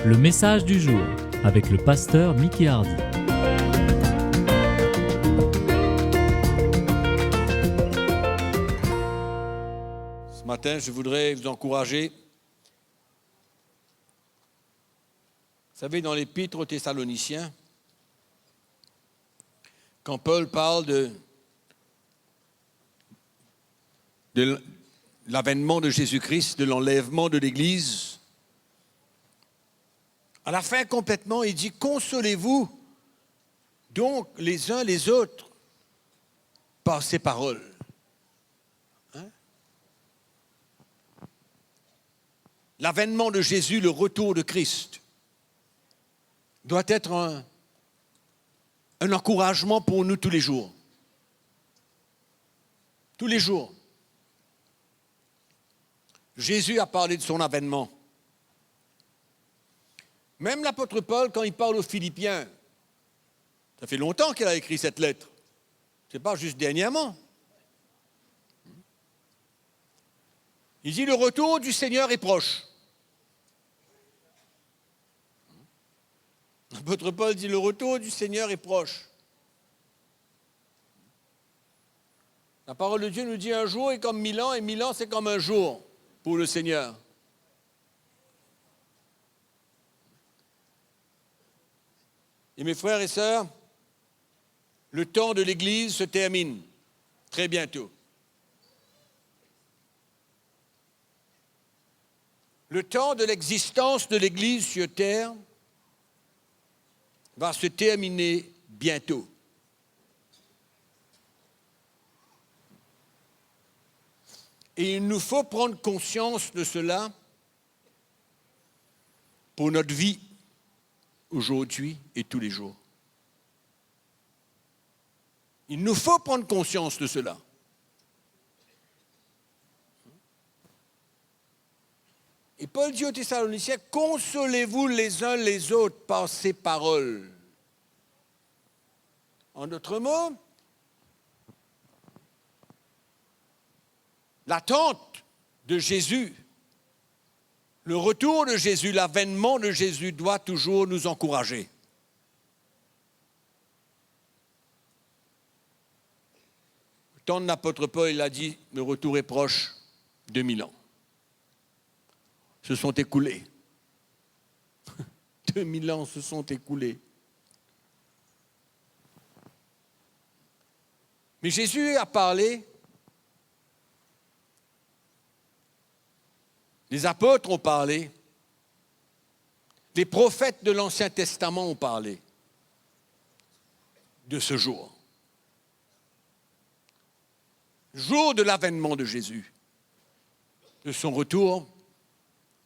Le message du jour avec le pasteur Mickey Hardy. Ce matin, je voudrais vous encourager. Vous savez, dans l'Épître aux Thessaloniciens, quand Paul parle de l'avènement de Jésus-Christ, de l'enlèvement de l'Église, à la fin complètement, il dit « Consolez-vous donc les uns les autres par ces paroles. » L'avènement de Jésus, le retour de Christ, doit être un encouragement pour nous tous les jours. Tous les jours. Jésus a parlé de son avènement. Même l'apôtre Paul, quand il parle aux Philippiens, ça fait longtemps qu'il a écrit cette lettre. Ce n'est pas juste dernièrement. Il dit, le retour du Seigneur est proche. L'apôtre Paul dit, le retour du Seigneur est proche. La parole de Dieu nous dit, un jour est comme 1000 ans, et 1000 ans c'est comme un jour pour le Seigneur. Et mes frères et sœurs, le temps de l'Église se termine très bientôt. Le temps de l'existence de l'Église sur terre va se terminer bientôt. Et il nous faut prendre conscience de cela pour notre vie aujourd'hui et tous les jours. Il nous faut prendre conscience de cela. Et Paul dit aux Thessaloniciens, consolez-vous les uns les autres par ces paroles. En d'autres mots, l'attente de Jésus, le retour de Jésus, l'avènement de Jésus doit toujours nous encourager. Au temps de l'apôtre Paul, il a dit, le retour est proche, 2000 ans. Se sont écoulés. 2000 ans se sont écoulés. Mais Jésus a parlé, les apôtres ont parlé, les prophètes de l'Ancien Testament ont parlé de ce jour. Jour de l'avènement de Jésus, de son retour,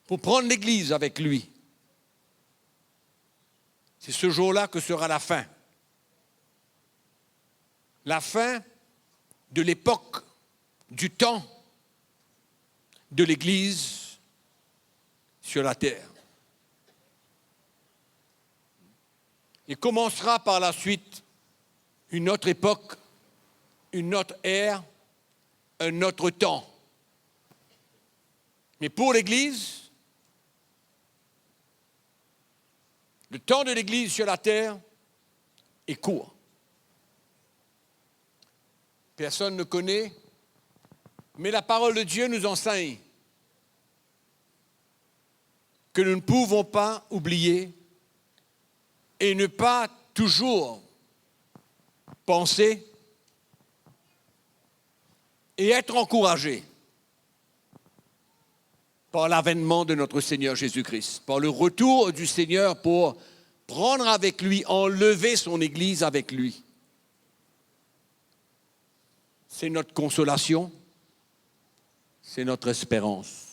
pour prendre l'Église avec lui. C'est ce jour-là que sera la fin. La fin de l'époque, du temps de l'Église sur la terre. Et commencera par la suite une autre époque, une autre ère, un autre temps. Mais pour l'Église, le temps de l'Église sur la terre est court. Personne ne connaît, mais la parole de Dieu nous enseigne que nous ne pouvons pas oublier et ne pas toujours penser et être encouragés par l'avènement de notre Seigneur Jésus-Christ, par le retour du Seigneur pour prendre avec lui, enlever son Église avec lui. C'est notre consolation, c'est notre espérance.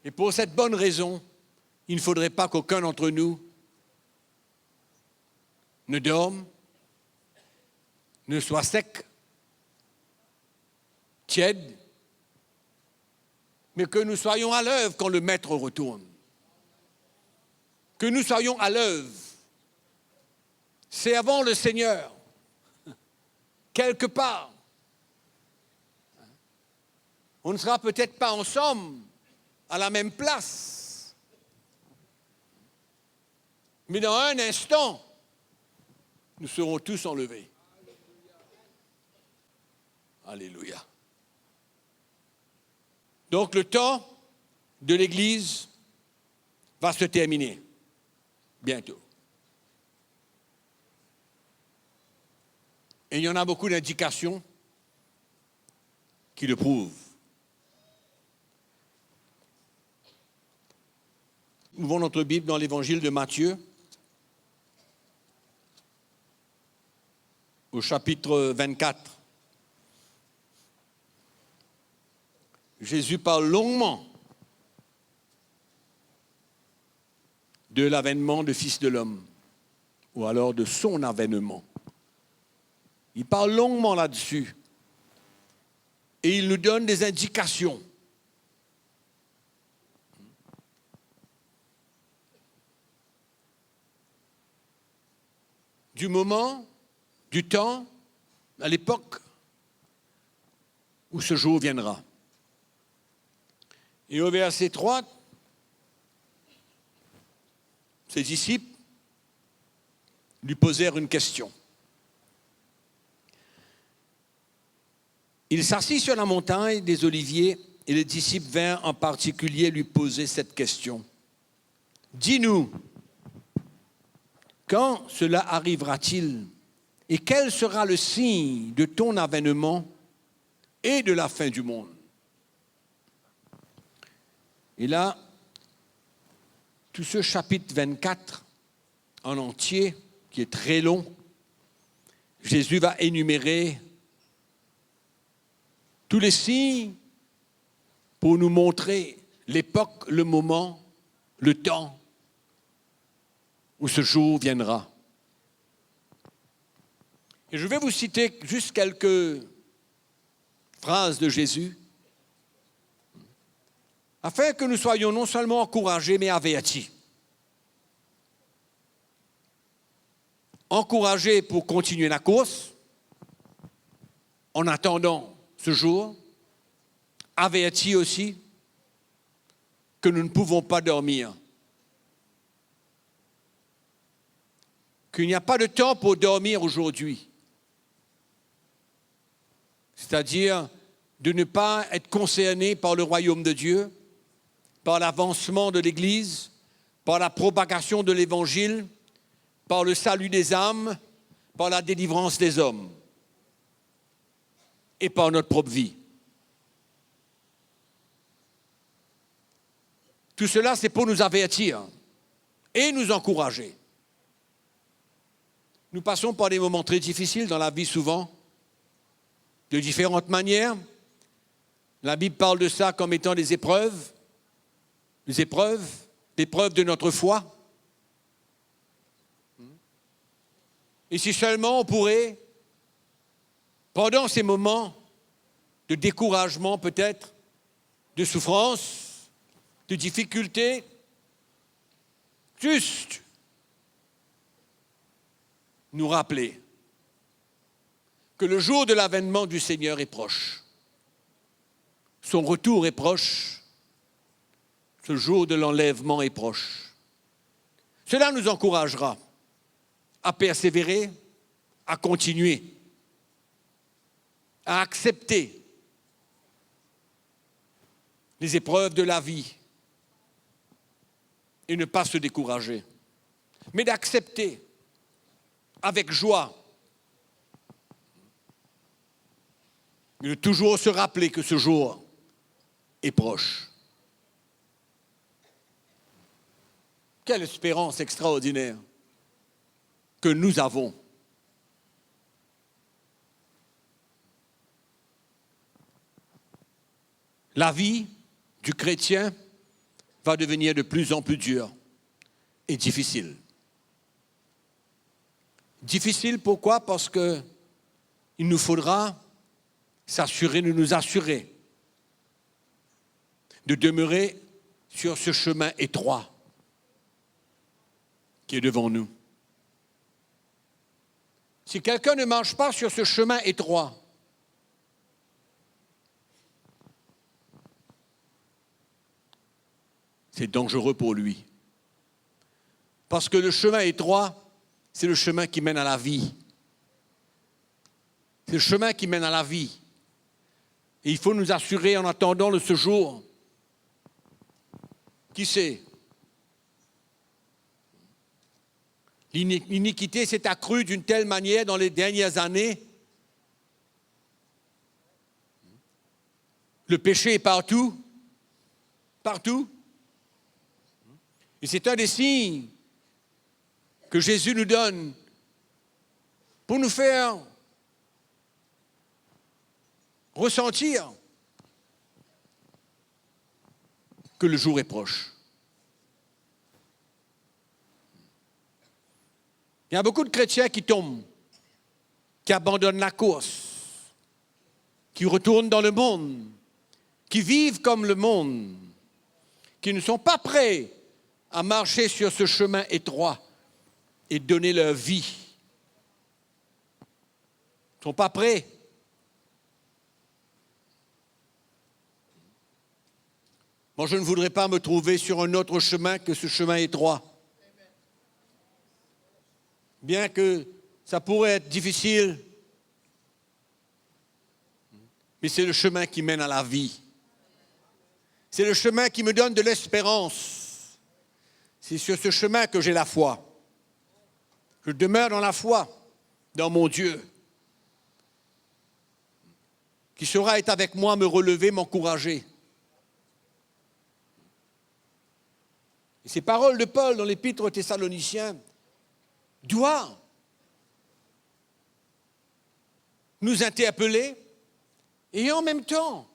Et pour cette bonne raison, il ne faudrait pas qu'aucun d'entre nous ne dorme, ne soit sec, tiède, mais que nous soyons à l'œuvre quand le Maître retourne. Que nous soyons à l'œuvre. Servons le Seigneur, quelque part. On ne sera peut-être pas ensemble à la même place. Mais dans un instant, nous serons tous enlevés. Alléluia. Donc le temps de l'Église va se terminer bientôt. Et il y en a beaucoup d'indications qui le prouvent. Ouvrons notre Bible dans l'Évangile de Matthieu, au chapitre 24. Jésus parle longuement de l'avènement du Fils de l'homme, ou alors de son avènement. Il parle longuement là-dessus. Et il nous donne des indications. Du moment, du temps, à l'époque où ce jour viendra. Et au verset 3, ses disciples lui posèrent une question. Il s'assit sur la montagne des Oliviers et les disciples vinrent en particulier lui poser cette question. Dis-nous, quand cela arrivera-t-il et quel sera le signe de ton avènement et de la fin du monde? Et là, tout ce chapitre 24 en entier, qui est très long, Jésus va énumérer tous les signes pour nous montrer l'époque, le moment, le temps où ce jour viendra. Et je vais vous citer juste quelques phrases de Jésus, afin que nous soyons non seulement encouragés, mais avertis. Encouragés pour continuer la course, en attendant ce jour, avertis aussi que nous ne pouvons pas dormir. Qu'il n'y a pas de temps pour dormir aujourd'hui. C'est-à-dire de ne pas être concerné par le royaume de Dieu, par l'avancement de l'Église, par la propagation de l'Évangile, par le salut des âmes, par la délivrance des hommes et par notre propre vie. Tout cela, c'est pour nous avertir et nous encourager. Nous passons par des moments très difficiles dans la vie souvent, de différentes manières. La Bible parle de ça comme étant des épreuves, l'épreuve de notre foi. Et si seulement on pourrait, pendant ces moments de découragement peut-être, de souffrance, de difficulté, juste nous rappeler que le jour de l'avènement du Seigneur est proche. Son retour est proche. Ce jour de l'enlèvement est proche. Cela nous encouragera à persévérer, à continuer, à accepter les épreuves de la vie et ne pas se décourager, mais d'accepter avec joie et de toujours se rappeler que ce jour est proche. Quelle espérance extraordinaire que nous avons. La vie du chrétien va devenir de plus en plus dure et difficile. Difficile pourquoi? Parce qu'il nous faudra nous assurer de demeurer sur ce chemin étroit qui est devant nous. Si quelqu'un ne marche pas sur ce chemin étroit, c'est dangereux pour lui. Parce que le chemin étroit, c'est le chemin qui mène à la vie. C'est le chemin qui mène à la vie. Et il faut nous assurer en attendant de ce jour. Qui sait? L'iniquité s'est accrue d'une telle manière dans les dernières années. Le péché est partout. Partout. Et c'est un des signes que Jésus nous donne pour nous faire ressentir que le jour est proche. Il y a beaucoup de chrétiens qui tombent, qui abandonnent la course, qui retournent dans le monde, qui vivent comme le monde, qui ne sont pas prêts à marcher sur ce chemin étroit et donner leur vie. Ils ne sont pas prêts. Moi, je ne voudrais pas me trouver sur un autre chemin que ce chemin étroit. Bien que ça pourrait être difficile, mais c'est le chemin qui mène à la vie. C'est le chemin qui me donne de l'espérance. C'est sur ce chemin que j'ai la foi. Je demeure dans la foi, dans mon Dieu, qui saura être avec moi, me relever, m'encourager. Et ces paroles de Paul dans l'Épître aux Thessaloniciens doivent nous interpeller et en même temps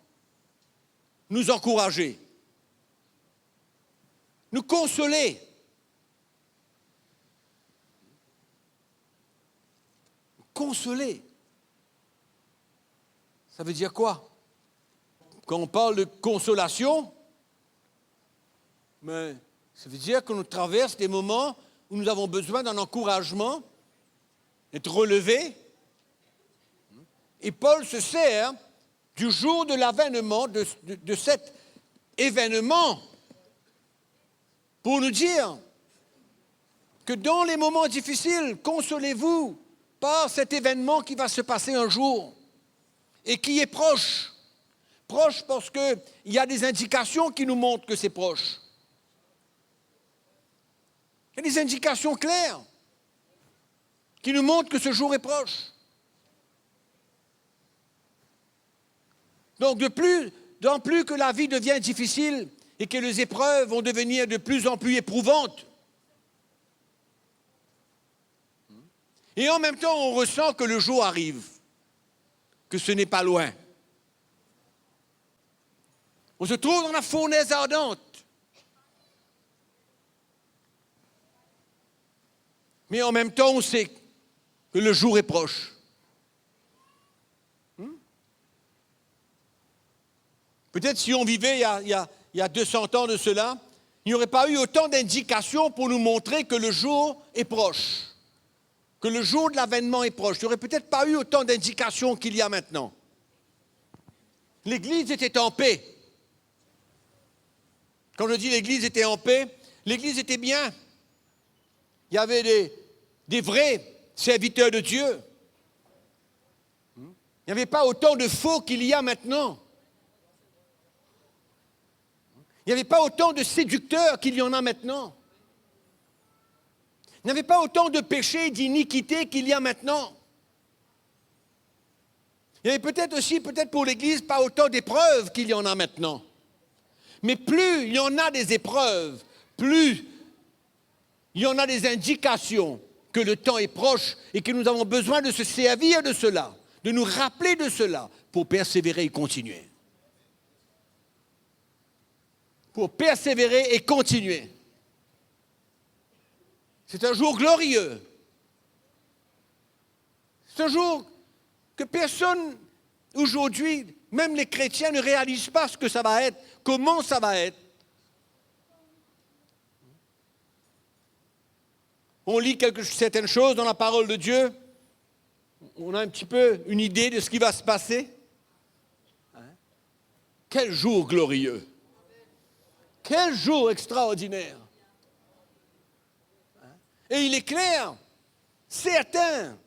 nous encourager, nous consoler. Consoler. Ça veut dire quoi? Quand on parle de consolation, mais ça veut dire que nous traversons des moments où nous avons besoin d'un encouragement, d'être relevés. Et Paul se sert du jour de l'avènement, de cet événement, pour nous dire que dans les moments difficiles, consolez-vous par cet événement qui va se passer un jour et qui est proche. Proche parce qu'il y a des indications qui nous montrent que c'est proche. Il y a des indications claires qui nous montrent que ce jour est proche. Donc, d'autant plus que la vie devient difficile et que les épreuves vont devenir de plus en plus éprouvantes. Et en même temps, on ressent que le jour arrive, que ce n'est pas loin. On se trouve dans la fournaise ardente. Mais en même temps, on sait que le jour est proche. Peut-être si on vivait il y a 200 ans de cela, il n'y aurait pas eu autant d'indications pour nous montrer que le jour est proche, que le jour de l'avènement est proche. Il n'y aurait peut-être pas eu autant d'indications qu'il y a maintenant. L'Église était en paix. Quand je dis l'Église était en paix, l'Église était bien. Il y avait des vrais serviteurs de Dieu. Il n'y avait pas autant de faux qu'il y a maintenant. Il n'y avait pas autant de séducteurs qu'il y en a maintenant. Il n'y avait pas autant de péchés, d'iniquités qu'il y a maintenant. Il y avait peut-être aussi, pour l'Église, pas autant d'épreuves qu'il y en a maintenant. Mais plus il y en a des épreuves, plus il y en a des indications que le temps est proche et que nous avons besoin de se servir de cela, de nous rappeler de cela pour persévérer et continuer. Pour persévérer et continuer. C'est un jour glorieux. C'est un jour que personne aujourd'hui, même les chrétiens, ne réalisent pas ce que ça va être, comment ça va être. On lit certaines choses dans la parole de Dieu, on a un petit peu une idée de ce qui va se passer. Quel jour glorieux! Quel jour extraordinaire! Et il est clair, certain,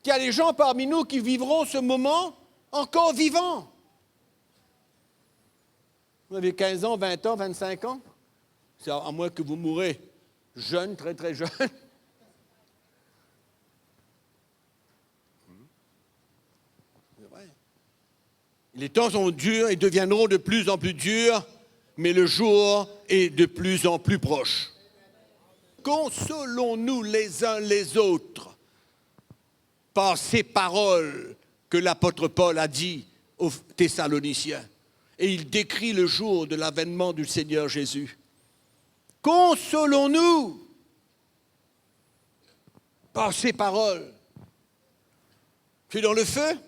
qu'il y a des gens parmi nous qui vivront ce moment encore vivants. Vous avez 15 ans, 20 ans, 25 ans? C'est à moins que vous mourrez jeune, très très jeune. C'est vrai. Les temps sont durs et deviendront de plus en plus durs, mais le jour est de plus en plus proche. Consolons-nous les uns les autres par ces paroles que l'apôtre Paul a dit aux Thessaloniciens. Et il décrit le jour de l'avènement du Seigneur Jésus. Consolons-nous par ces paroles. Tu es dans le feu,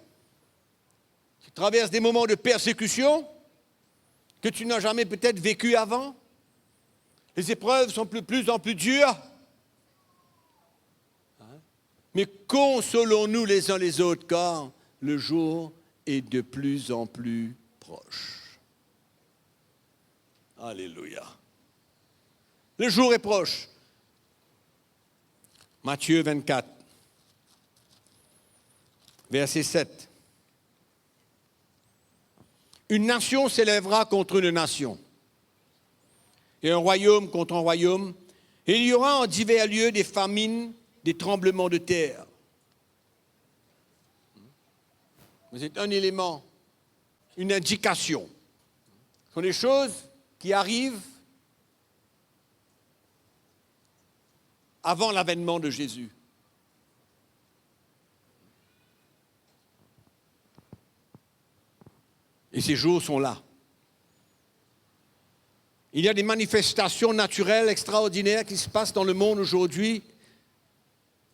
tu traverses des moments de persécution que tu n'as jamais peut-être vécu avant. Les épreuves sont de plus en plus dures. Mais consolons-nous les uns les autres, car le jour est de plus en plus proche. Alléluia. Le jour est proche. Matthieu 24, verset 7. Une nation s'élèvera contre une nation, et un royaume contre un royaume, et il y aura en divers lieux des famines, des tremblements de terre. C'est un élément, une indication. Ce sont des choses qui arrivent avant l'avènement de Jésus. Et ces jours sont là. Il y a des manifestations naturelles extraordinaires qui se passent dans le monde aujourd'hui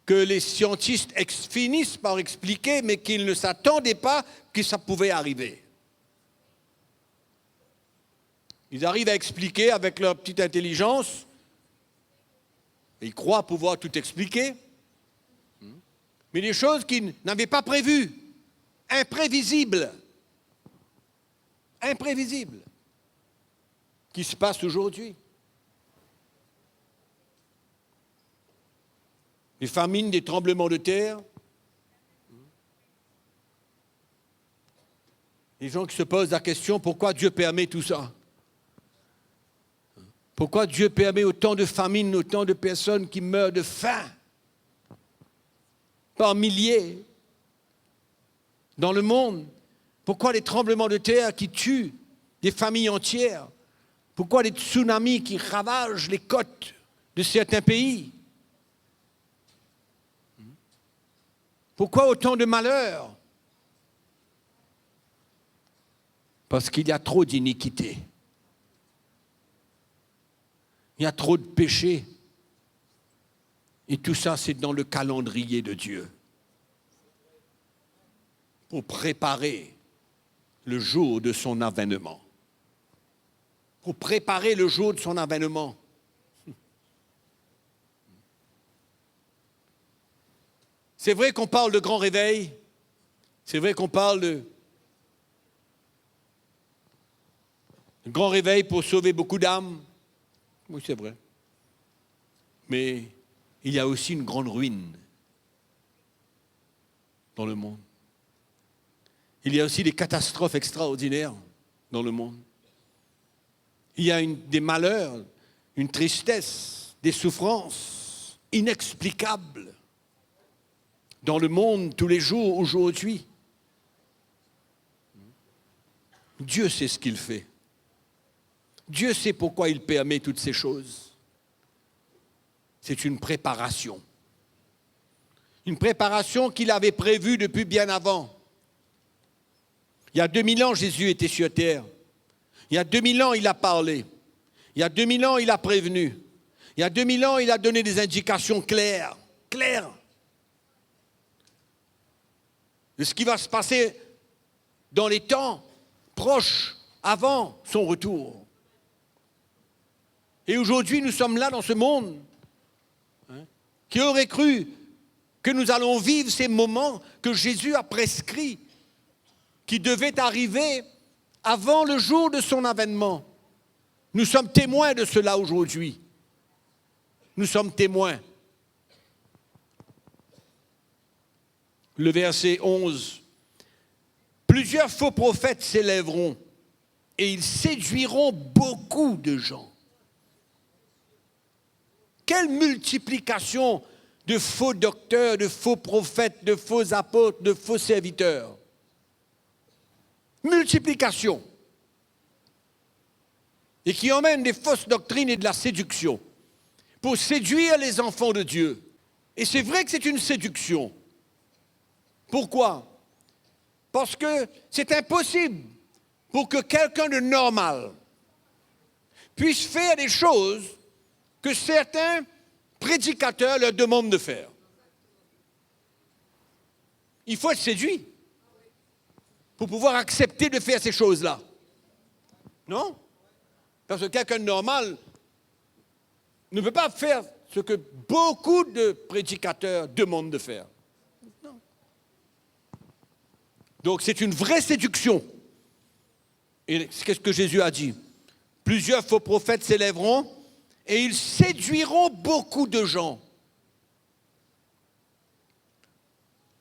que les scientifiques finissent par expliquer, mais qu'ils ne s'attendaient pas que ça pouvait arriver. Ils arrivent à expliquer avec leur petite intelligence. Ils croient pouvoir tout expliquer. Mais des choses qu'ils n'avaient pas prévues. Imprévisibles. Imprévisibles. Qui se passent aujourd'hui. Des famines, des tremblements de terre. Les gens qui se posent la question, pourquoi Dieu permet tout ça? Pourquoi Dieu permet autant de famines, autant de personnes qui meurent de faim par milliers dans le monde? Pourquoi des tremblements de terre qui tuent des familles entières? Pourquoi des tsunamis qui ravagent les côtes de certains pays? Pourquoi autant de malheurs? Parce qu'il y a trop d'iniquité. Il y a trop de péchés. Et tout ça, c'est dans le calendrier de Dieu. Pour préparer le jour de son avènement. Pour préparer le jour de son avènement. C'est vrai qu'on parle de grand réveil. C'est vrai qu'on parle de grand réveil pour sauver beaucoup d'âmes. Oui, c'est vrai. Mais il y a aussi une grande ruine dans le monde. Il y a aussi des catastrophes extraordinaires dans le monde. Il y a des malheurs, une tristesse, des souffrances inexplicables dans le monde tous les jours aujourd'hui. Dieu sait ce qu'il fait. Dieu sait pourquoi il permet toutes ces choses. C'est une préparation. Une préparation qu'il avait prévue depuis bien avant. Il y a 2000 ans, Jésus était sur terre. Il y a 2000 ans, il a parlé. Il y a 2000 ans, il a prévenu. Il y a 2000 ans, il a donné des indications claires de ce qui va se passer dans les temps proches avant son retour. Et aujourd'hui, nous sommes là dans ce monde. Qui aurait cru que nous allons vivre ces moments que Jésus a prescrits, qui devaient arriver avant le jour de son avènement. Nous sommes témoins de cela aujourd'hui. Nous sommes témoins. Le verset 11. Plusieurs faux prophètes s'élèveront et ils séduiront beaucoup de gens. Quelle multiplication de faux docteurs, de faux prophètes, de faux apôtres, de faux serviteurs. Multiplication. Et qui emmène des fausses doctrines et de la séduction pour séduire les enfants de Dieu. Et c'est vrai que c'est une séduction. Pourquoi? Parce que c'est impossible pour que quelqu'un de normal puisse faire des choses que certains prédicateurs leur demandent de faire. Il faut être séduit pour pouvoir accepter de faire ces choses-là. Non? Parce que quelqu'un de normal ne peut pas faire ce que beaucoup de prédicateurs demandent de faire. Non. Donc c'est une vraie séduction. Et qu'est-ce que Jésus a dit? Plusieurs faux prophètes s'élèveront et ils séduiront beaucoup de gens.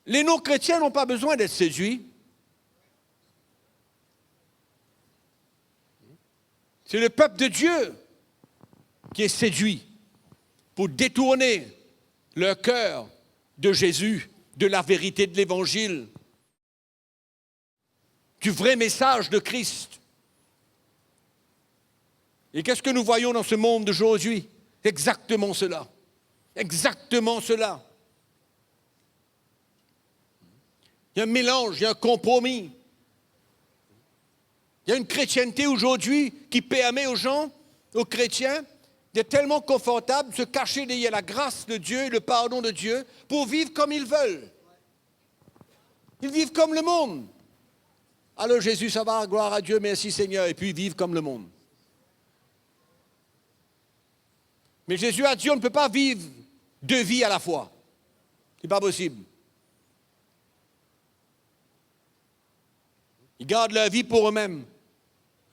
Les non-chrétiens n'ont pas besoin d'être séduits. C'est le peuple de Dieu qui est séduit pour détourner leur cœur de Jésus, de la vérité de l'Évangile, du vrai message de Christ. Et qu'est-ce que nous voyons dans ce monde d'aujourd'hui? Exactement cela. Exactement cela. Il y a un mélange, il y a un compromis. Il y a une chrétienté aujourd'hui qui permet aux gens, aux chrétiens, d'être tellement confortables, de se cacher derrière la grâce de Dieu et le pardon de Dieu pour vivre comme ils veulent. Ils vivent comme le monde. Alors Jésus, ça va, gloire à Dieu, merci Seigneur, et puis ils vivent comme le monde. Mais Jésus a dit, on ne peut pas vivre deux vies à la fois. Ce n'est pas possible. Ils gardent leur vie pour eux-mêmes.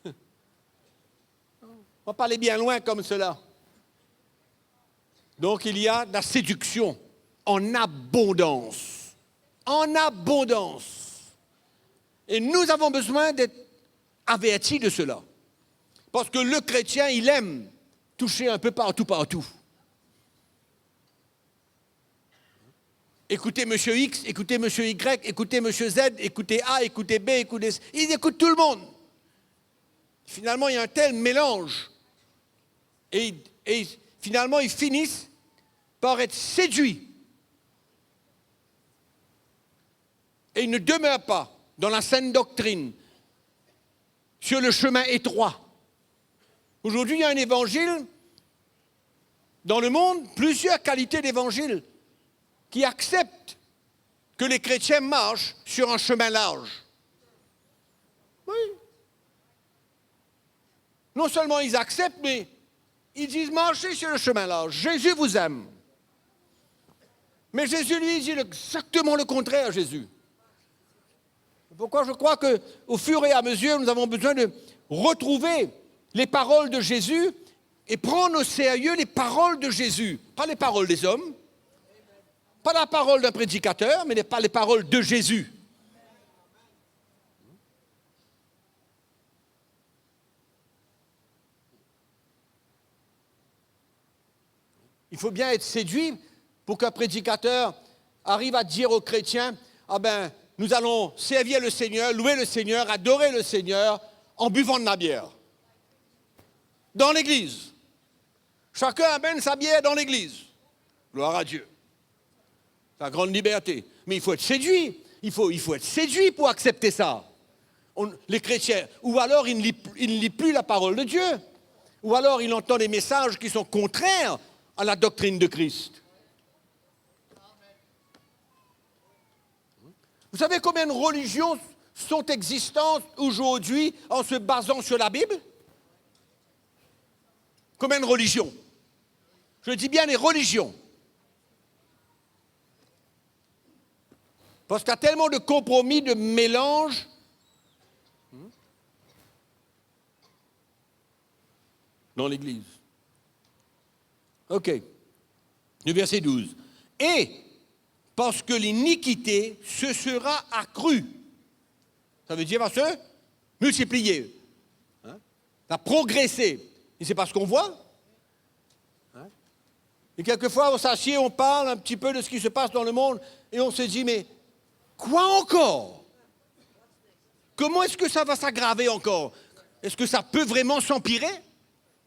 On va pas aller bien loin comme cela. Donc il y a de la séduction en abondance. En abondance. Et nous avons besoin d'être avertis de cela. Parce que le chrétien, il aime toucher un peu partout, partout. Écoutez M. X, écoutez M. Y, écoutez M. Z, écoutez A, écoutez B, écoutez C. Ils écoutent tout le monde. Finalement, il y a un tel mélange. Et finalement, ils finissent par être séduits. Et ils ne demeurent pas dans la saine doctrine, sur le chemin étroit. Aujourd'hui, il y a un évangile, dans le monde, plusieurs qualités d'évangile qui acceptent que les chrétiens marchent sur un chemin large. Oui. Non seulement ils acceptent, mais ils disent marchez sur le chemin large. Jésus vous aime. Mais Jésus, lui, dit exactement le contraire, Jésus. Pourquoi je crois qu'au fur et à mesure, nous avons besoin de retrouver les paroles de Jésus et prendre au sérieux les paroles de Jésus. Pas les paroles des hommes, pas la parole d'un prédicateur, mais pas les paroles de Jésus. Il faut bien être séduit pour qu'un prédicateur arrive à dire aux chrétiens, ah ben, nous allons servir le Seigneur, louer le Seigneur, adorer le Seigneur en buvant de la bière. Dans l'église. Chacun amène sa bière dans l'église. Gloire à Dieu. C'est la grande liberté. Mais il faut être séduit. Il faut être séduit pour accepter ça. Les chrétiens, ou alors ils ne lisent plus la parole de Dieu. Ou alors ils entendent des messages qui sont contraires à la doctrine de Christ. Vous savez combien de religions sont existantes aujourd'hui en se basant sur la Bible? Combien de religions? Je dis bien les religions. Parce qu'il y a tellement de compromis, de mélange. dans l'Église. OK. Le verset 12. Et parce que l'iniquité se sera accrue. Ça veut dire va se multiplier. Hein? Va progresser. Et c'est parce qu'on voit. Hein? Et quelquefois, on s'assied, on parle un petit peu de ce qui se passe dans le monde et on se dit, mais quoi encore? Comment est-ce que ça va s'aggraver encore? Est-ce que ça peut vraiment s'empirer?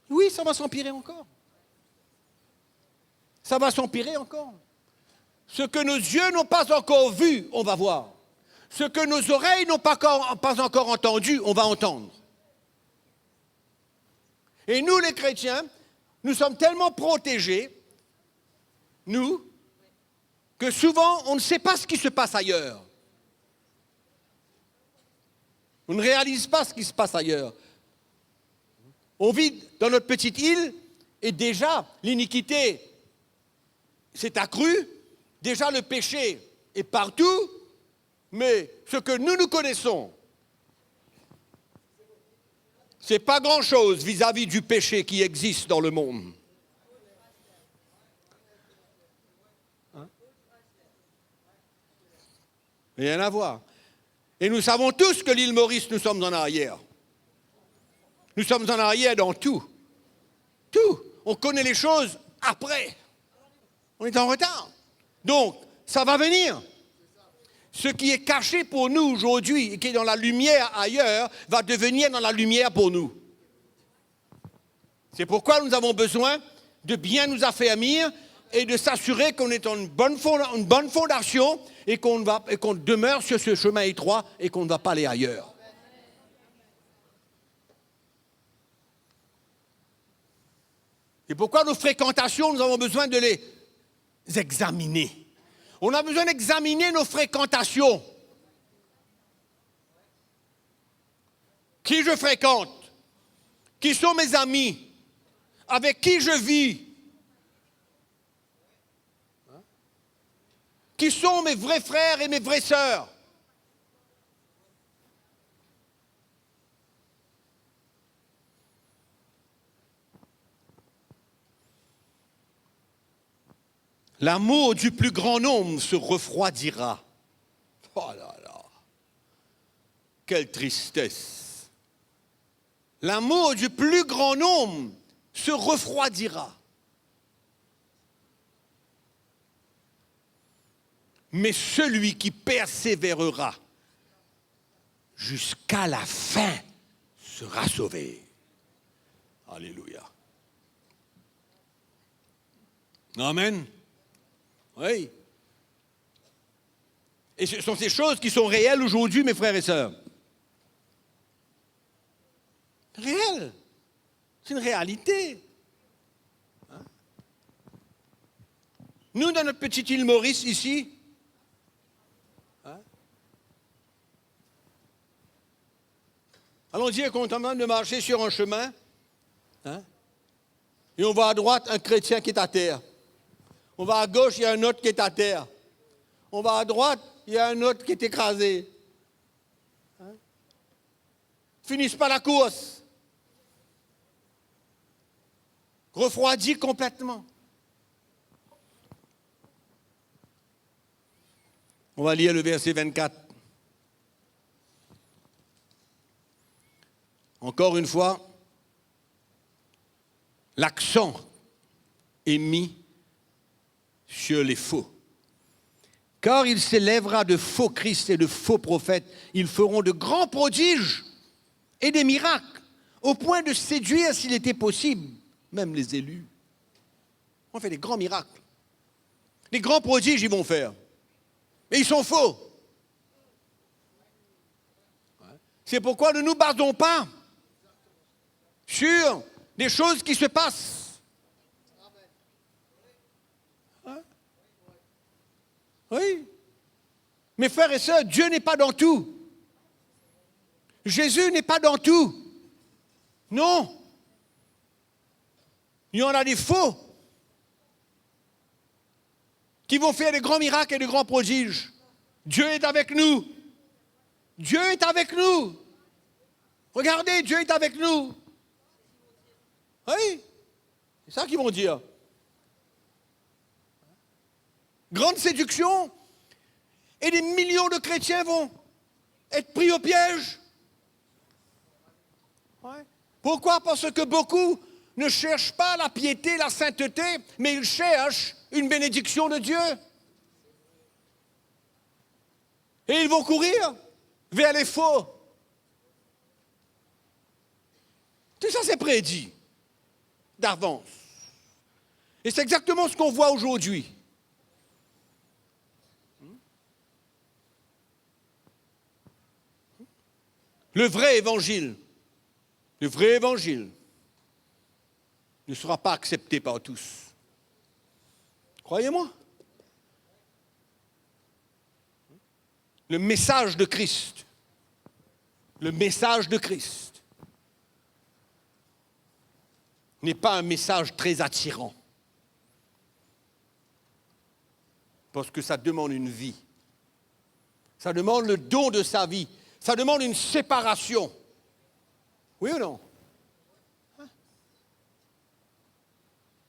Oui, ça va s'empirer encore. Ça va s'empirer encore. Ce que nos yeux n'ont pas encore vu, on va voir. Ce que nos oreilles n'ont pas encore entendu, on va entendre. Et nous, les chrétiens, nous sommes tellement protégés, nous, que souvent, on ne sait pas ce qui se passe ailleurs. On ne réalise pas ce qui se passe ailleurs. On vit dans notre petite île et déjà, l'iniquité s'est accrue. Déjà, le péché est partout, mais ce que nous connaissons, ce n'est pas grand-chose vis-à-vis du péché qui existe dans le monde. Hein? Rien à voir. Et nous savons tous que l'île Maurice, nous sommes en arrière. Nous sommes en arrière dans tout. Tout. On connaît les choses après. On est en retard. Donc, ça va venir. Ce qui est caché pour nous aujourd'hui et qui est dans la lumière ailleurs va devenir dans la lumière pour nous. C'est pourquoi nous avons besoin de bien nous affermir et de s'assurer qu'on est en une bonne fondation et qu'on demeure sur ce chemin étroit et qu'on ne va pas aller ailleurs. C'est pourquoi nos fréquentations, nous avons besoin de les examiner. On a besoin d'examiner nos fréquentations. Qui je fréquente? Qui sont mes amis? Avec qui je vis? Qui sont mes vrais frères et mes vraies sœurs? L'amour du plus grand nombre se refroidira. Oh là là, quelle tristesse. L'amour du plus grand nombre se refroidira. Mais celui qui persévérera jusqu'à la fin sera sauvé. Alléluia. Amen. Oui. Et ce sont ces choses qui sont réelles aujourd'hui, mes frères et sœurs. Réelles. C'est une réalité. Hein? Nous, dans notre petite île Maurice, ici, hein? Allons dire qu'on est en train de marcher sur un chemin, hein? Et on va à droite, un chrétien qui est à terre. On va à gauche, il y a un autre qui est à terre. On va à droite, il y a un autre qui est écrasé. Hein? Finissent pas la course. Refroidi complètement. On va lire le verset 24. Encore une fois, l'accent est mis sur les faux. Car il s'élèvera de faux Christ et de faux prophètes. Ils feront de grands prodiges et des miracles, au point de séduire, s'il était possible, même les élus. On fait des grands miracles. Des grands prodiges, ils vont faire. Mais ils sont faux. C'est pourquoi ne nous basons pas sur des choses qui se passent. Oui. Mes frères et sœurs, Dieu n'est pas dans tout. Jésus n'est pas dans tout. Non. Il y en a des faux qui vont faire des grands miracles et des grands prodiges. Dieu est avec nous. Dieu est avec nous. Regardez, Dieu est avec nous. Oui, c'est ça qu'ils vont dire. Grande séduction, et des millions de chrétiens vont être pris au piège. Ouais. Pourquoi? Parce que beaucoup ne cherchent pas la piété, la sainteté, mais ils cherchent une bénédiction de Dieu. Et ils vont courir vers les faux. Tout ça, c'est prédit d'avance. Et c'est exactement ce qu'on voit aujourd'hui. Le vrai évangile ne sera pas accepté par tous. Croyez-moi. Le message de Christ, n'est pas un message très attirant. Parce que ça demande une vie. Ça demande le don de sa vie. Ça demande une séparation. Oui ou non?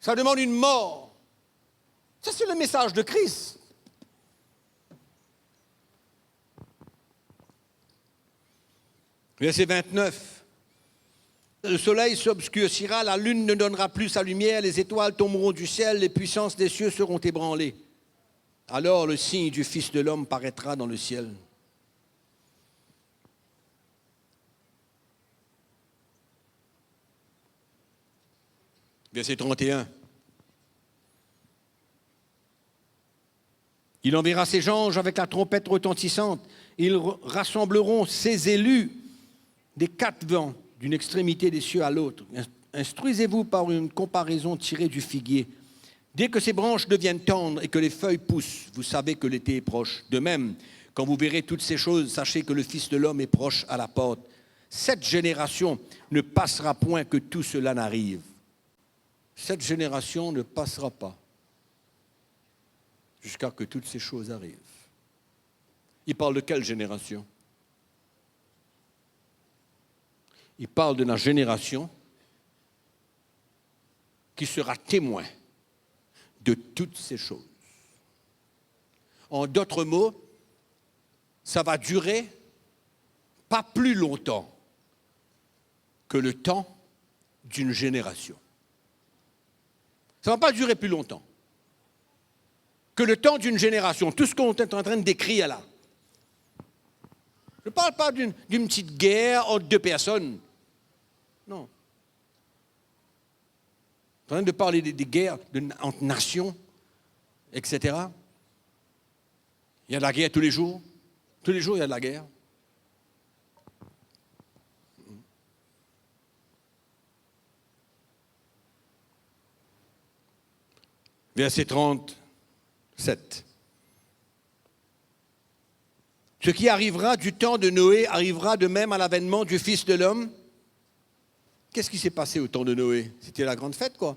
Ça demande une mort. Ça, c'est le message de Christ. Verset 29. Le soleil s'obscurcira, la lune ne donnera plus sa lumière, les étoiles tomberont du ciel, les puissances des cieux seront ébranlées. Alors le signe du Fils de l'homme paraîtra dans le ciel. Verset 31. Il enverra ses anges avec la trompette retentissante. Ils rassembleront ses élus des quatre vents, d'une extrémité des cieux à l'autre. Instruisez-vous par une comparaison tirée du figuier. Dès que ses branches deviennent tendres et que les feuilles poussent, vous savez que l'été est proche. De même, quand vous verrez toutes ces choses, sachez que le Fils de l'homme est proche à la porte. Cette génération ne passera point que tout cela n'arrive. Cette génération ne passera pas jusqu'à que toutes ces choses arrivent. Il parle de quelle génération? Il parle de la génération qui sera témoin de toutes ces choses. En d'autres mots, ça va durer pas plus longtemps que le temps d'une génération. Ça ne va pas durer plus longtemps que le temps d'une génération. Tout ce qu'on est en train de décrire là. Je ne parle pas d'une petite guerre entre deux personnes. Non. Je suis en train de parler des guerres entre nations, etc. Il y a de la guerre tous les jours. Tous les jours, il y a de la guerre. Verset 37. Ce qui arrivera du temps de Noé arrivera de même à l'avènement du Fils de l'homme. Qu'est-ce qui s'est passé au temps de Noé? C'était la grande fête, quoi?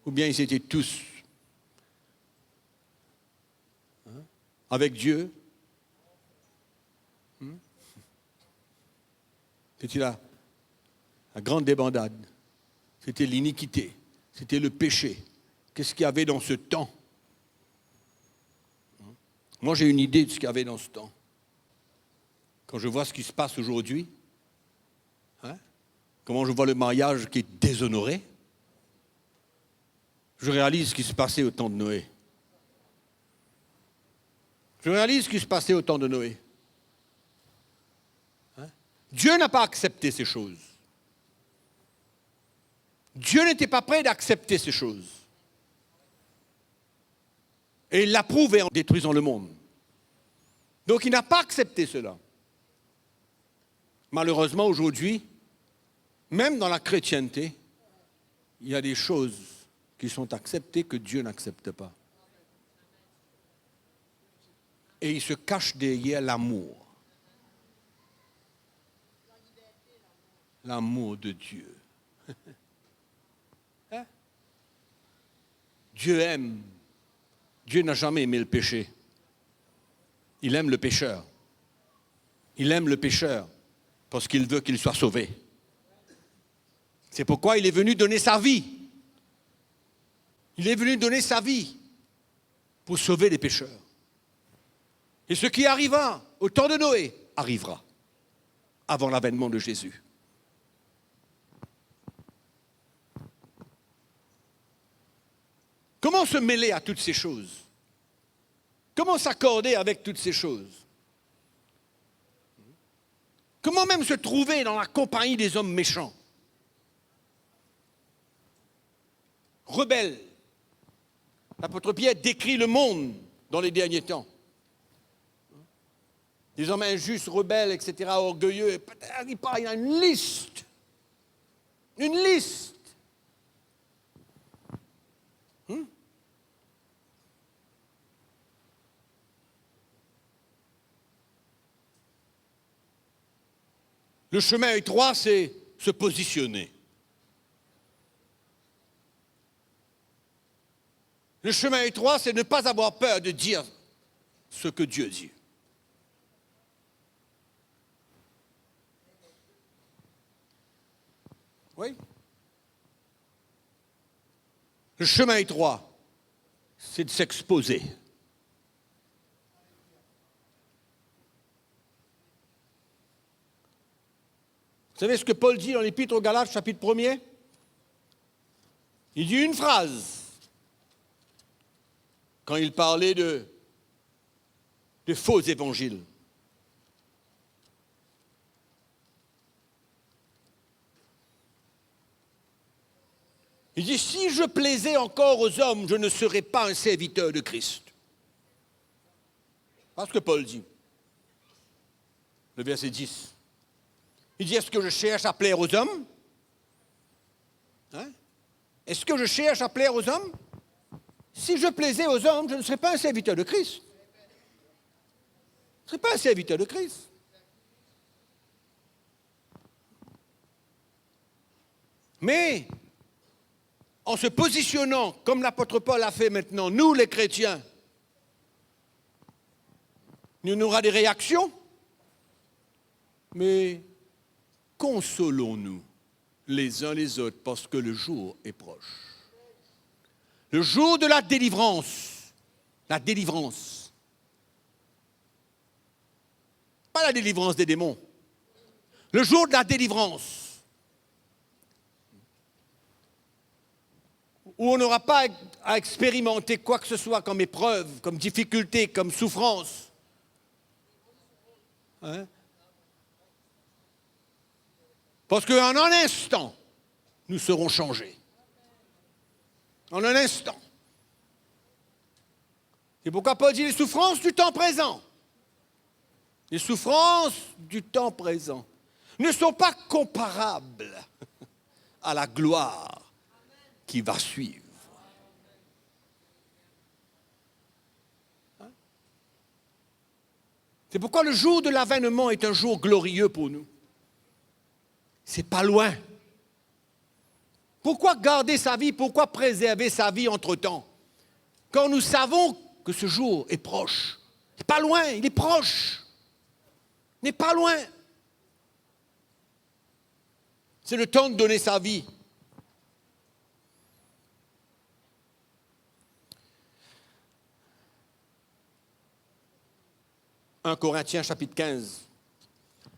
Ou bien ils étaient tous avec Dieu? C'était la grande débandade. C'était l'iniquité. C'était le péché. Qu'est-ce qu'il y avait dans ce temps? Moi, j'ai une idée de ce qu'il y avait dans ce temps. Quand je vois ce qui se passe aujourd'hui, comment je vois le mariage qui est déshonoré, je réalise ce qui se passait au temps de Noé. Je réalise ce qui se passait au temps de Noé. Dieu n'a pas accepté ces choses. Dieu n'était pas prêt d'accepter ces choses. Et il l'a prouvé en détruisant le monde. Donc il n'a pas accepté cela. Malheureusement, aujourd'hui, même dans la chrétienté, il y a des choses qui sont acceptées que Dieu n'accepte pas. Et il se cache derrière l'amour. L'amour de Dieu. Dieu aime. Dieu n'a jamais aimé le péché. Il aime le pécheur. Il aime le pécheur parce qu'il veut qu'il soit sauvé. C'est pourquoi il est venu donner sa vie. Il est venu donner sa vie pour sauver les pécheurs. Et ce qui arriva au temps de Noé arrivera avant l'avènement de Jésus. Comment se mêler à toutes ces choses? Comment s'accorder avec toutes ces choses? Comment même se trouver dans la compagnie des hommes méchants? Rebelles. L'apôtre Pierre décrit le monde dans les derniers temps. Des hommes injustes, rebelles, etc., orgueilleux. Il y a une liste. Une liste. Le chemin étroit, c'est se positionner. Le chemin étroit, c'est ne pas avoir peur de dire ce que Dieu dit. Oui. Le chemin étroit, c'est de s'exposer. Vous savez ce que Paul dit dans l'Épître aux Galates, chapitre 1er? Il dit une phrase quand il parlait de faux évangiles. Il dit, si je plaisais encore aux hommes, je ne serais pas un serviteur de Christ. Parce que Paul dit, le verset 10. Il dit, est-ce que je cherche à plaire aux hommes? Hein? Est-ce que je cherche à plaire aux hommes? Si je plaisais aux hommes, je ne serais pas un serviteur de Christ. Je ne serais pas un serviteur de Christ. Mais, en se positionnant, comme l'apôtre Paul a fait maintenant, nous les chrétiens, nous aurons des réactions, mais consolons-nous les uns les autres parce que le jour est proche. Le jour de la délivrance. La délivrance. Pas la délivrance des démons. Le jour de la délivrance. Où on n'aura pas à expérimenter quoi que ce soit comme épreuve, comme difficulté, comme souffrance. Hein? Parce qu'en un instant, nous serons changés. En un instant. C'est pourquoi Paul dit les souffrances du temps présent. Les souffrances du temps présent ne sont pas comparables à la gloire qui va suivre. Hein? C'est pourquoi le jour de l'avènement est un jour glorieux pour nous. C'est pas loin. Pourquoi garder sa vie? Pourquoi préserver sa vie entre-temps? Quand nous savons que ce jour est proche. Il n'est pas loin, il est proche. Il n'est pas loin. C'est le temps de donner sa vie. « 1 Corinthiens chapitre 15.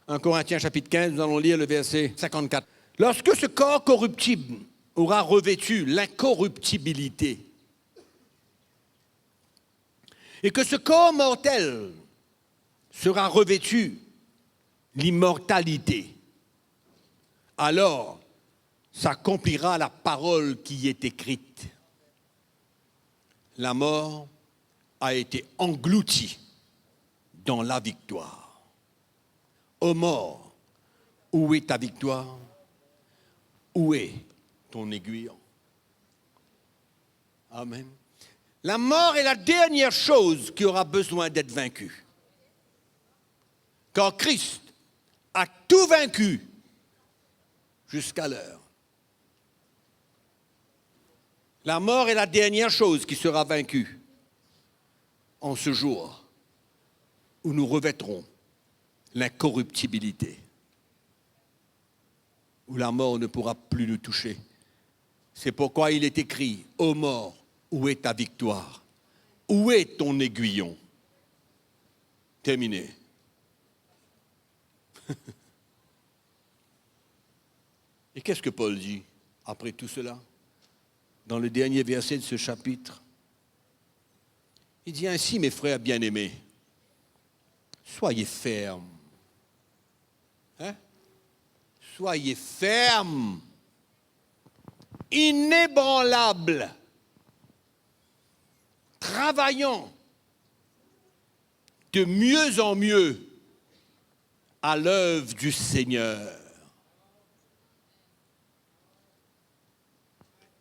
1 Corinthiens chapitre 15, nous allons lire le verset 54. « Lorsque ce corps corruptible aura revêtu l'incorruptibilité, et que ce corps mortel sera revêtu l'immortalité, alors s'accomplira la parole qui est écrite. La mort a été engloutie dans la victoire. Ô mort, où est ta victoire? Où est ton aiguillon? » Amen. La mort est la dernière chose qui aura besoin d'être vaincue. Car Christ a tout vaincu jusqu'à l'heure. La mort est la dernière chose qui sera vaincue en ce jour où nous revêtrons l'incorruptibilité. où la mort ne pourra plus nous toucher. C'est pourquoi il est écrit, ô mort, où est ta victoire? Où est ton aiguillon? Terminé. Et qu'est-ce que Paul dit après tout cela? Dans le dernier verset de ce chapitre, il dit ainsi, mes frères bien-aimés, soyez fermes. Hein? Soyez fermes, inébranlables, travaillant de mieux en mieux à l'œuvre du Seigneur.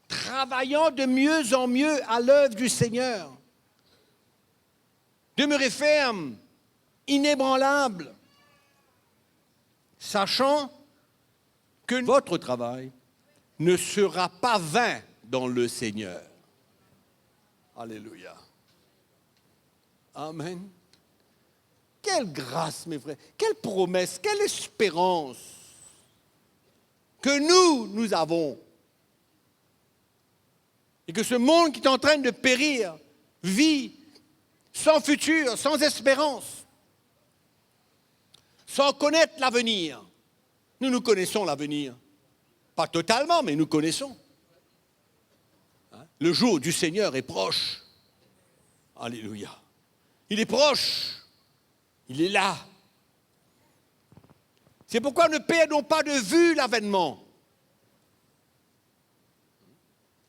Travaillant de mieux en mieux à l'œuvre du Seigneur. Demeurez fermes, inébranlables, sachant que votre travail ne sera pas vain dans le Seigneur. Alléluia. Amen. Quelle grâce, mes frères, quelle promesse, quelle espérance que nous avons. Et que ce monde qui est en train de périr vit sans futur, sans espérance, sans connaître l'avenir. Nous connaissons l'avenir. Pas totalement, mais nous connaissons. Le jour du Seigneur est proche. Alléluia. Il est proche. Il est là. C'est pourquoi ne perdons pas de vue l'avènement.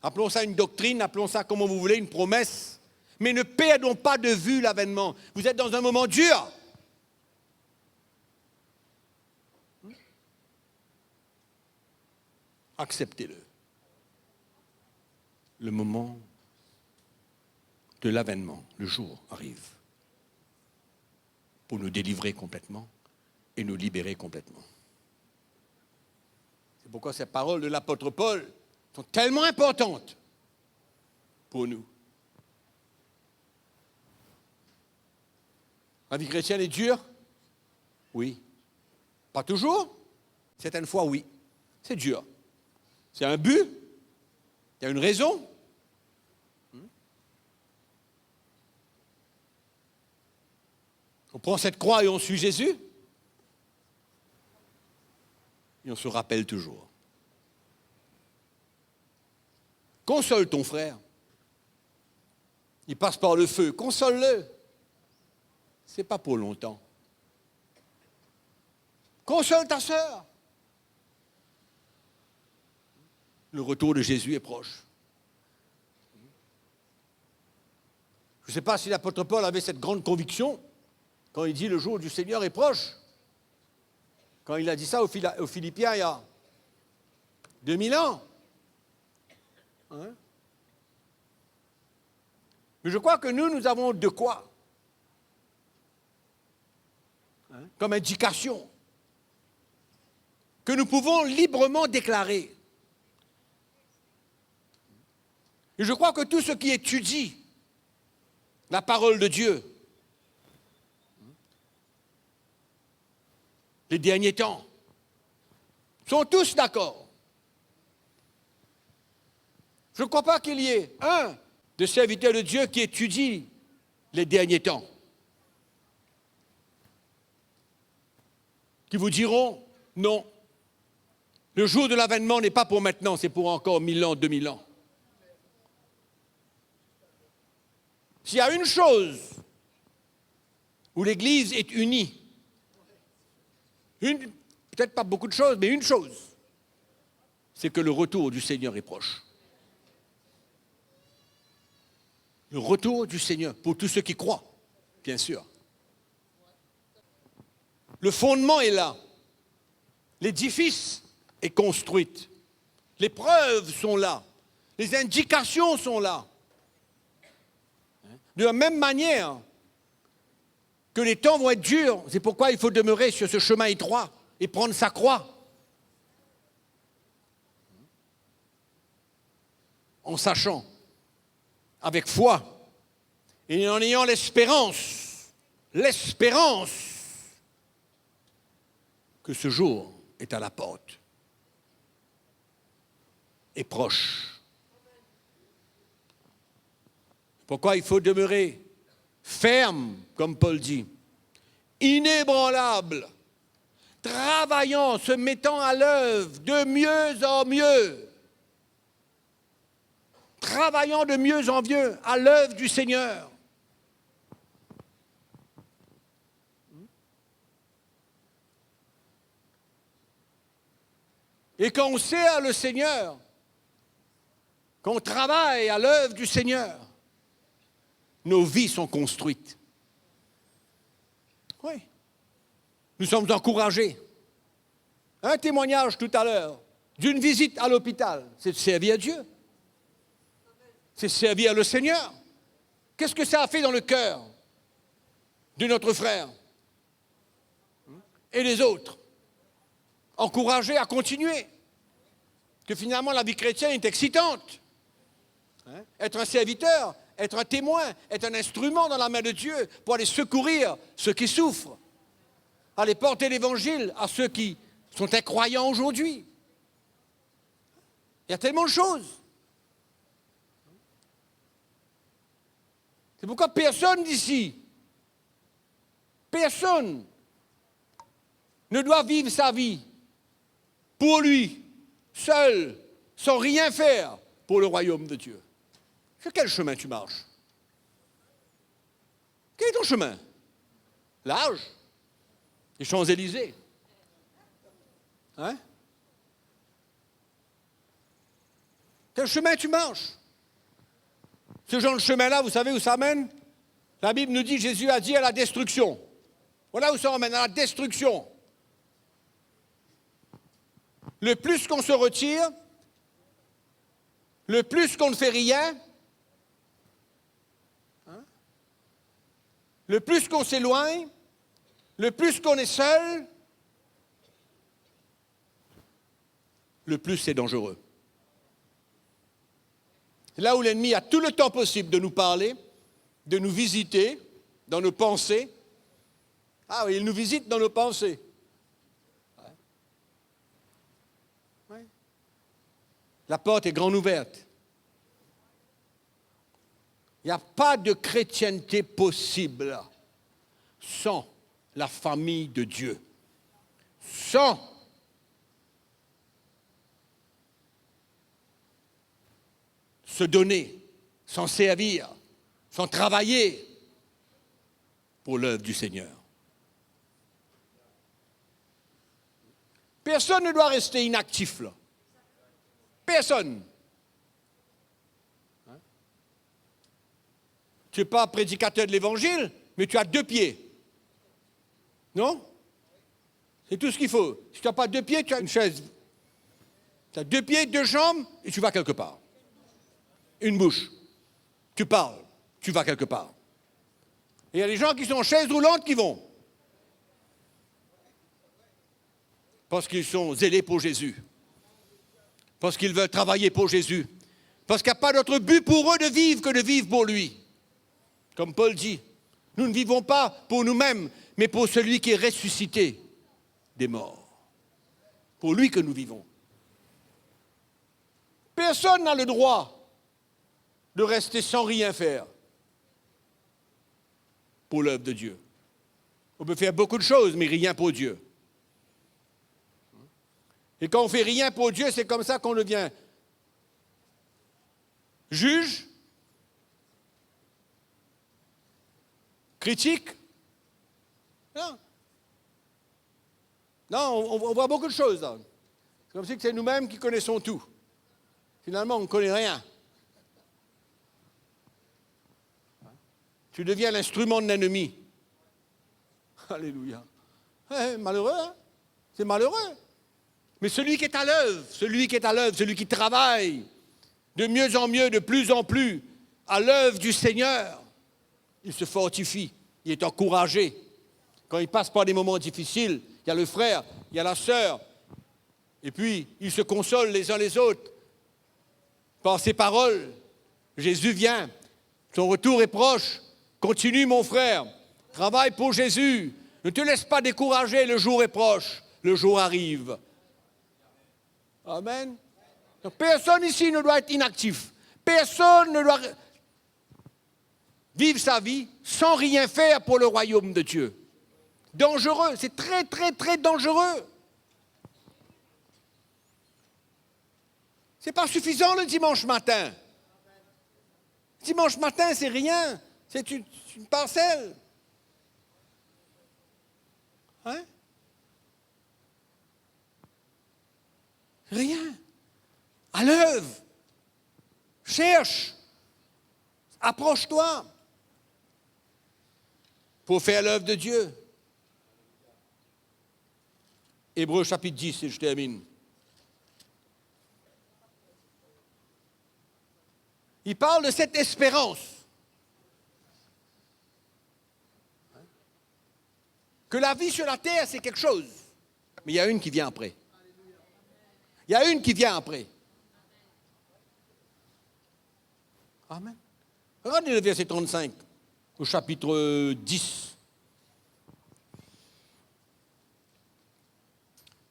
Appelons ça une doctrine, appelons ça comme vous voulez, une promesse. Mais ne perdons pas de vue l'avènement. Vous êtes dans un moment dur. Acceptez-le. Le moment de l'avènement, le jour arrive pour nous délivrer complètement et nous libérer complètement. C'est pourquoi ces paroles de l'apôtre Paul sont tellement importantes pour nous. La vie chrétienne est dure? Oui. Pas toujours? Certaines fois, oui. C'est dur. C'est un but. Il y a une raison. On prend cette croix et on suit Jésus. Et on se rappelle toujours. Console ton frère. Il passe par le feu. Console-le. Ce n'est pas pour longtemps. Console ta sœur. Le retour de Jésus est proche. Je ne sais pas si l'apôtre Paul avait cette grande conviction quand il dit le jour du Seigneur est proche. Quand il a dit ça aux Philippiens il y a 2000 ans. Hein? Mais je crois que nous avons de quoi? Hein? Comme indication que nous pouvons librement déclarer. Et je crois que tous ceux qui étudient la parole de Dieu, les derniers temps, sont tous d'accord. Je ne crois pas qu'il y ait un de serviteurs de Dieu qui étudie les derniers temps, qui vous diront non, le jour de l'avènement n'est pas pour maintenant, c'est pour encore 1000 ans, 2000 ans. S'il y a une chose où l'Église est unie, peut-être pas beaucoup de choses, mais une chose, c'est que le retour du Seigneur est proche. Le retour du Seigneur, pour tous ceux qui croient, bien sûr. Le fondement est là. L'édifice est construit. Les preuves sont là. Les indications sont là. De la même manière que les temps vont être durs, c'est pourquoi il faut demeurer sur ce chemin étroit et prendre sa croix. En sachant, avec foi, et en ayant l'espérance que ce jour est à la porte. est proche. Pourquoi il faut demeurer ferme, comme Paul dit, inébranlable, travaillant, se mettant à l'œuvre de mieux en mieux, travaillant de mieux en mieux à l'œuvre du Seigneur. Et quand on sert le Seigneur, quand on travaille à l'œuvre du Seigneur, nos vies sont construites. Oui. Nous sommes encouragés. Un témoignage tout à l'heure d'une visite à l'hôpital, c'est de servir Dieu. C'est de servir le Seigneur. Qu'est-ce que ça a fait dans le cœur de notre frère et des autres? Encouragés à continuer. Que finalement la vie chrétienne est excitante. Être un serviteur, être un témoin, être un instrument dans la main de Dieu pour aller secourir ceux qui souffrent. Aller porter l'évangile à ceux qui sont incroyants aujourd'hui. Il y a tellement de choses. C'est pourquoi personne d'ici, personne ne doit vivre sa vie pour lui, seul, sans rien faire pour le royaume de Dieu. Sur quel chemin tu marches? Quel est ton chemin? L'âge? Les Champs-Élysées? Hein? Quel chemin tu marches? Ce genre de chemin-là, vous savez où ça mène? La Bible nous dit, Jésus a dit à la destruction. Voilà où ça emmène, à la destruction. Le plus qu'on se retire, le plus qu'on ne fait rien, le plus qu'on s'éloigne, le plus qu'on est seul, le plus c'est dangereux. C'est là où l'ennemi a tout le temps possible de nous parler, de nous visiter dans nos pensées. Ah oui, il nous visite dans nos pensées. Ouais. La porte est grande ouverte. Il n'y a pas de chrétienté possible sans la famille de Dieu. Sans se donner, sans servir, sans travailler pour l'œuvre du Seigneur. Personne ne doit rester inactif là. Personne. Tu n'es pas prédicateur de l'Évangile, mais tu as 2 pieds. Non? C'est tout ce qu'il faut. Si tu n'as pas 2 pieds, tu as une chaise. Tu as 2 pieds, 2 jambes, et tu vas quelque part. Une bouche. Tu parles, tu vas quelque part. Et il y a des gens qui sont en chaise roulante qui vont. Parce qu'ils sont zélés pour Jésus. Parce qu'ils veulent travailler pour Jésus. Parce qu'il n'y a pas d'autre but pour eux de vivre que de vivre pour lui. Comme Paul dit, nous ne vivons pas pour nous-mêmes, mais pour celui qui est ressuscité des morts. Pour lui que nous vivons. Personne n'a le droit de rester sans rien faire pour l'œuvre de Dieu. On peut faire beaucoup de choses, mais rien pour Dieu. Et quand on ne fait rien pour Dieu, c'est comme ça qu'on devient juge, critique. Non, on voit beaucoup de choses là. C'est comme si c'est nous-mêmes qui connaissons tout. Finalement, on ne connaît rien. Tu deviens l'instrument de l'ennemi. Alléluia. Malheureux, hein? C'est malheureux. Mais celui qui est à l'œuvre, celui qui travaille de mieux en mieux, de plus en plus, à l'œuvre du Seigneur, il se fortifie, il est encouragé. Quand il passe par des moments difficiles, il y a le frère, il y a la sœur, et puis ils se consolent les uns les autres par ces paroles. Jésus vient, son retour est proche. Continue mon frère, travaille pour Jésus. Ne te laisse pas décourager, le jour est proche, le jour arrive. Amen. Donc, personne ici ne doit être inactif. Personne ne doit vivre sa vie sans rien faire pour le royaume de Dieu. Dangereux, c'est très, très, très dangereux. Ce n'est pas suffisant le dimanche matin. Dimanche matin, c'est rien. C'est une parcelle. Hein? Rien. À l'œuvre. Cherche. Approche-toi. Pour faire l'œuvre de Dieu. Hébreux chapitre 10, et je termine. Il parle de cette espérance. Que la vie sur la terre, c'est quelque chose. Mais il y a une qui vient après. Il y a une qui vient après. Amen. Regardez le verset 35 au chapitre 10.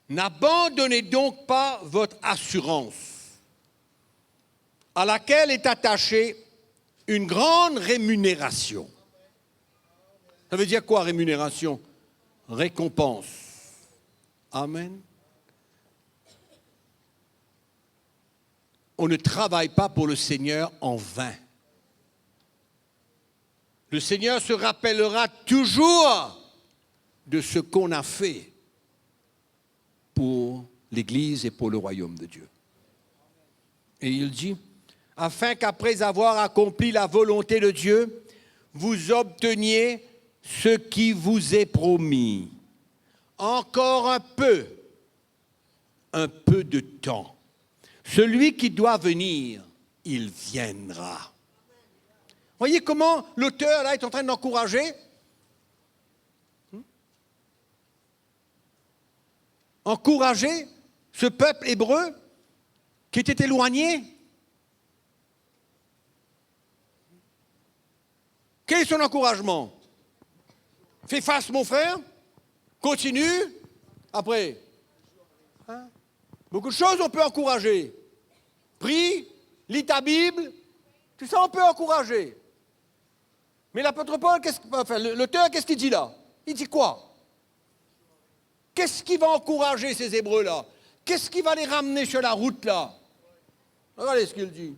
N'abandonnez donc pas votre assurance, à laquelle est attachée une grande rémunération. Ça veut dire quoi, rémunération? Récompense. Amen. On ne travaille pas pour le Seigneur en vain. Le Seigneur se rappellera toujours de ce qu'on a fait pour l'Église et pour le royaume de Dieu. Et il dit, afin qu'après avoir accompli la volonté de Dieu, vous obteniez ce qui vous est promis. Encore un peu de temps. Celui qui doit venir, il viendra. Voyez comment l'auteur là est en train d'encourager? Encourager ce peuple hébreu qui était éloigné. Quel est son encouragement? Fais face, mon frère. Continue. Après. Beaucoup de choses on peut encourager. Prie, lis ta Bible. Tout ça on peut encourager. Mais l'apôtre Paul, l'auteur, qu'est-ce qu'il dit là? Il dit quoi? Qu'est-ce qui va encourager ces Hébreux-là? Qu'est-ce qui va les ramener sur la route là? Regardez ce qu'il dit.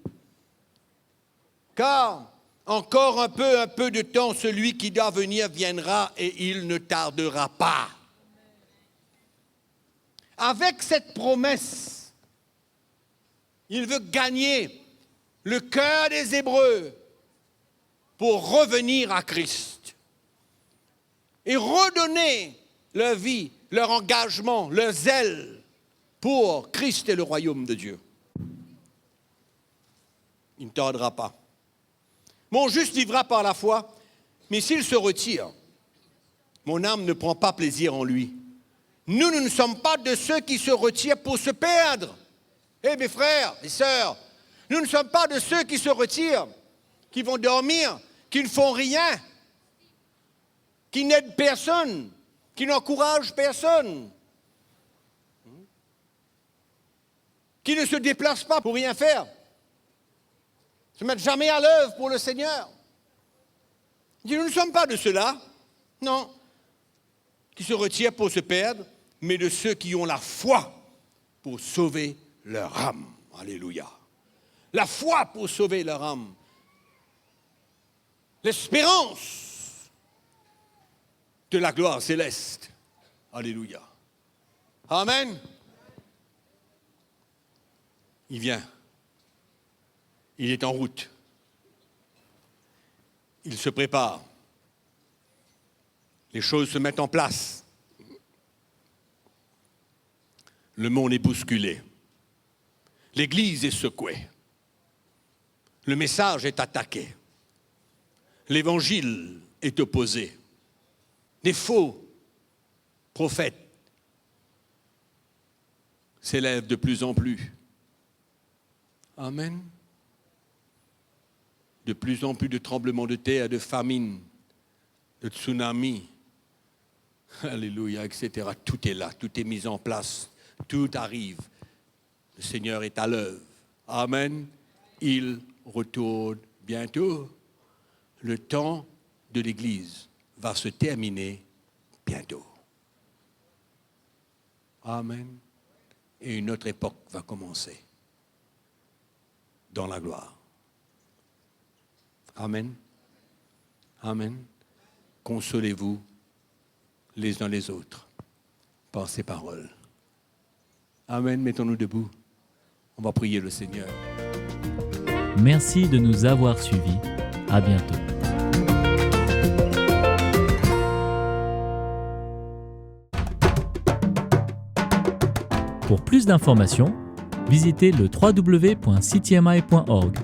Car encore un peu de temps, celui qui doit venir viendra et il ne tardera pas. Avec cette promesse, il veut gagner le cœur des Hébreux pour revenir à Christ et redonner leur vie, leur engagement, leur zèle pour Christ et le royaume de Dieu. Il ne tardera pas. Mon juste vivra par la foi, mais s'il se retire, mon âme ne prend pas plaisir en lui. Nous ne sommes pas de ceux qui se retirent pour se perdre. Mes frères et sœurs, nous ne sommes pas de ceux qui se retirent, qui vont dormir, qui ne font rien, qui n'aident personne, qui n'encouragent personne, qui ne se déplacent pas pour rien faire, ne se mettent jamais à l'œuvre pour le Seigneur. Nous ne sommes pas de ceux-là, non, qui se retirent pour se perdre, mais de ceux qui ont la foi pour sauver leur âme. Alléluia. La foi pour sauver leur âme. L'espérance de la gloire céleste. Alléluia. Amen. Il vient. Il est en route. Il se prépare. Les choses se mettent en place. Le monde est bousculé. L'Église est secouée. Le message est attaqué. L'Évangile est opposé. Des faux prophètes s'élèvent de plus en plus. Amen. De plus en plus de tremblements de terre, de famines, de tsunamis, alléluia, etc. Tout est là, tout est mis en place, tout arrive. Le Seigneur est à l'œuvre. Amen. Il retourne bientôt. Le temps de l'Église va se terminer bientôt. Amen. Et une autre époque va commencer dans la gloire. Amen. Amen. Consolez-vous les uns les autres par ces paroles. Amen. Mettons-nous debout. On va prier le Seigneur. Merci de nous avoir suivis. À bientôt. Pour plus d'informations, visitez le www.ctmi.org.